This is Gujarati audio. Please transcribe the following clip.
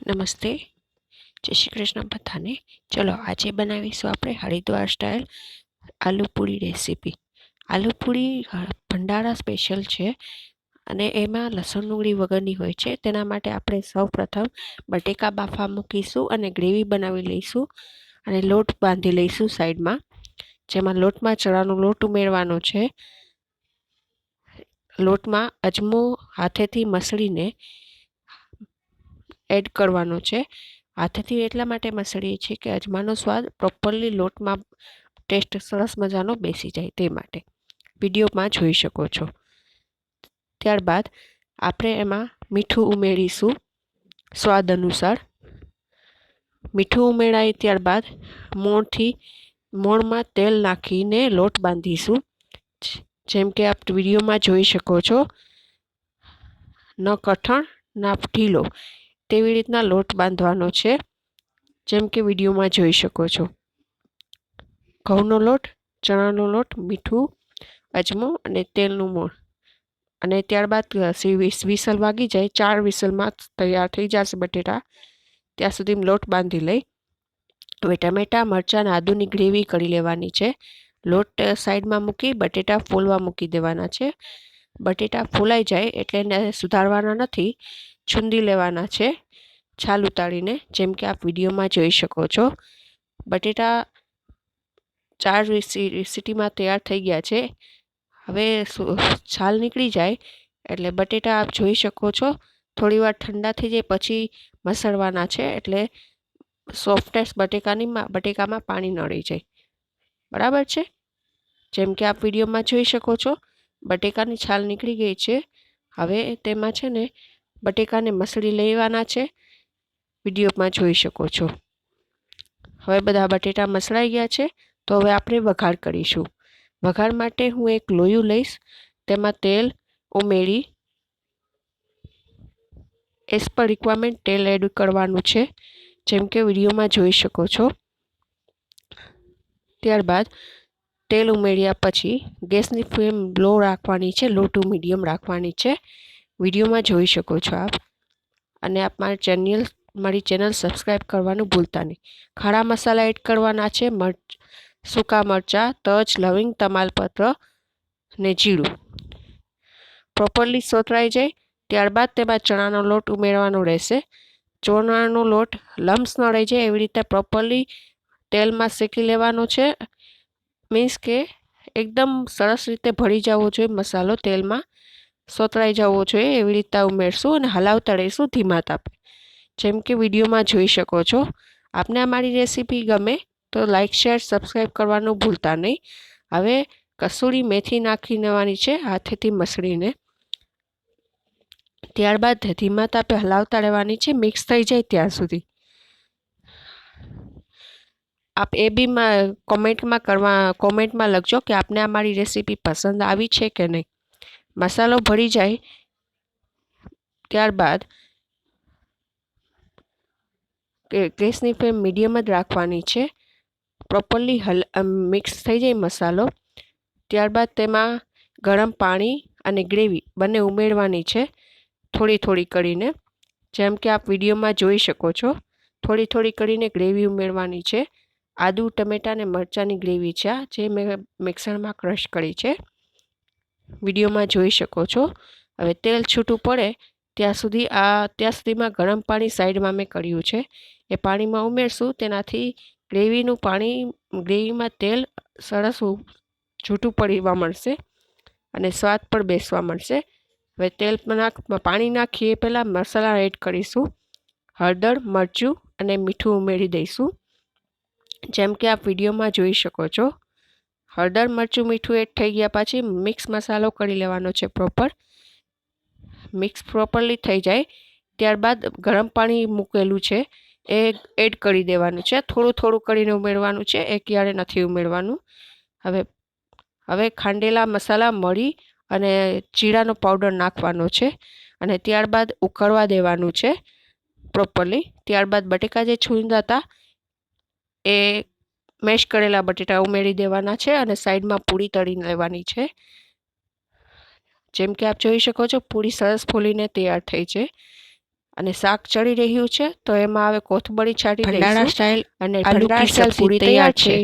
નમસ્તે, જય શ્રી કૃષ્ણ બધાને। ચલો આજે બનાવીશું આપણે હરિદ્વાર સ્ટાઇલ આલુ પૂરી રેસીપી। આલુ પૂરી ભંડારા સ્પેશિયલ છે અને એમાં લસણ ડુંગળી વગરની હોય છે। તેના માટે આપણે સૌપ્રથમ બટેકા બાફવા મૂકીશું અને ગ્રેવી બનાવી લઈશું અને લોટ બાંધી લઈશું સાઈડમાં, જેમાં લોટમાં ચણાનો લોટ ઉમેરવાનો છે। લોટમાં અજમો હાથેથી મસળીને એડ કરવાનો છે। હાથેથી એટલા માટે મસળીએ છીએ કે અજમાનો સ્વાદ પ્રોપરલી લોટમાં ટેસ્ટ સરસ મજાનો બેસી જાય તે માટે, વિડીયોમાં જોઈ શકો છો। ત્યારબાદ આપણે એમાં મીઠું ઉમેરીશું સ્વાદ અનુસાર। મીઠું ઉમેરાય ત્યારબાદ મોણમાં તેલ નાખીને લોટ બાંધીશું, જેમ કે આપ વિડીયોમાં જોઈ શકો છો। ન કઠણ ના ઢીલો તેવી રીતના લોટ બાંધવાનો છે, જેમ કે વિડીયોમાં જોઈ શકો છો। ઘઉંનો લોટ, ચણાનો લોટ, મીઠું, અજમો અને તેલનું મોણ, અને ત્યારબાદ વિસલ વાગી જાય, 4 વિસલમાં તૈયાર થઈ જશે બટેટા, ત્યાં સુધી લોટ બાંધી લઈ। હવે ટમેટા, મરચાં અને આદુની ગ્રેવી કરી લેવાની છે। લોટ સાઈડમાં મૂકી બટેટા ફોલવા મૂકી દેવાના છે। બટેટા ફોલાઈ જાય એટલે એને સુધારવાના નથી, છૂંદી લેવાના છે છાલ ઉતારીને, જેમ કે આપ વિડીયોમાં જોઈ શકો છો। બટેટા 4 સીટીમાં તૈયાર થઈ ગયા છે। હવે છાલ નીકળી જાય એટલે બટેટા આપ જોઈ શકો છો, થોડી વાર ઠંડા થઈ જાય પછી મસળવાના છે, એટલે સોફ્ટનેસ બટેકામાં પાણી ન રહી જાય, બરાબર છે। જેમ કે આપ વિડીયોમાં જોઈ શકો છો, બટેકાની છાલ નીકળી ગઈ છે। હવે તેમાં છે ને બટેકાને મસળી લેવાના છે, વિડીયોમાં જોઈ શકો છો। હવે બધા બટેટા મસળાઈ ગયા છે, તો હવે આપણે વઘાર કરીશું। વઘાર માટે હું એક લોયું લઈશ, તેમાં તેલ ઉમેરી એઝ પર રિક્વાયરમેન્ટ તેલ એડ કરવાનું છે, જેમ કે વિડીયોમાં જોઈ શકો છો। ત્યારબાદ તેલ ઉમેર્યા પછી ગેસની ફ્લેમ લો રાખવાની છે, લો ટુ મીડિયમ રાખવાની છે, વિડીયોમાં જોઈ શકો છો આપ। અને આપ મારી ચેનલ સબસ્ક્રાઈબ કરવાનું ભૂલતા નહીં। ખડા મસાલા એડ કરવાના છે, સૂકા મરચાં, તજ, લવિંગ, તમાલપત્ર ને જીરું પ્રોપરલી સોતરાઈ જાય ત્યારબાદ તેમાં ચણાનો લોટ ઉમેરવાનો રહેશે। ચણાનો લોટ લમ્સ ન રહી જાય એવી રીતે પ્રોપરલી તેલમાં શેકી લેવાનો છે, મીન્સ કે એકદમ સરસ રીતે ભળી જવો જોઈએ મસાલો, તેલમાં સોતરાઈ જવો જોઈએ એવી રીતે ઉમેરશું અને હલાવતા રહીશું ધીમા તાપે, જેમ કે વિડીયોમાં જોઈ શકો છો। આપને અમારી રેસીપી ગમે તો લાઇક, શેર, સબસ્ક્રાઈબ કરવાનું ભૂલતા નહીં। હવે કસૂરી મેથી નાખી દેવાની છે હાથેથી મસળીને, ત્યારબાદ ધીમા તાપે હલાવતા રહેવાની છે મિક્સ થઈ જાય ત્યાં સુધી। આપ એ બી કોમેન્ટમાં લખજો કે આપને અમારી રેસીપી પસંદ આવી છે કે નહીં। મસાલો ભળી જાય ત્યારબાદ ગેસની ફ્લેમ મીડિયમ જ રાખવાની છે, પ્રોપરલી મિક્સ થઈ જાય મસાલો ત્યારબાદ તેમાં ગરમ પાણી અને ગ્રેવી બંને ઉમેરવાની છે, થોડી થોડી કરીને, જેમ કે આપ વિડીયોમાં જોઈ શકો છો। થોડી થોડી કરીને ગ્રેવી ઉમેરવાની છે। આદુ, ટમેટા અને મરચાંની ગ્રેવી છે, જે મેં મિક્સરમાં ક્રશ કરી છે, વિડીયોમાં જોઈ શકો છો। હવે તેલ છૂટું પડે ત્યાં સુધીમાં ગરમ પાણી સાઈડમાં મેં કર્યું છે, એ પાણીમાં ઉમેરશું। તેનાથી ગ્રેવીમાં તેલ સરસ છૂટું પડવા મળશે અને સ્વાદ પણ બેસવા મળશે। હવે પાણી નાખીએ પહેલાં મસાલા એડ કરીશું, હળદર, મરચું અને મીઠું ઉમેરી દઈશું, જેમ કે આપ વિડીયોમાં જોઈ શકો છો। હળદર, મરચું, મીઠું એડ થઈ ગયા પછી મિક્સ મસાલો કરી લેવાનો છે પ્રોપર। મિક્સ પ્રોપરલી થઈ જાય ત્યારબાદ ગરમ પાણી મૂકેલું છે એ એડ કરી દેવાનું છે, થોડું થોડું કરીને ઉમેરવાનું છે, એકયારે નથી ઉમેરવાનું। હવે ખાંડેલા મસાલા, મરી અને જીરાનો પાવડર નાખવાનો છે અને ત્યારબાદ ઉકળવા દેવાનું છે પ્રોપરલી। ત્યારબાદ બટેકા જે છૂંદા હતા એ મેશ કરેલા બટેટા ઉમેરી દેવાના છે અને સાઈડમાં પૂરી તળી લેવાની છે, જેમ કે આપ જોઈ શકો છો પૂરી સરસ ફૂલીને તૈયાર થઈ છે। અને શાક ચડી રહ્યું છે તો એમાં હવે કોથમરી છાંટી દઈશું ભંડારા સ્ટાઇલ અને આલુ ભંડારા કી સ્ટાઇલ સબ્જી પૂરી તૈયાર છે.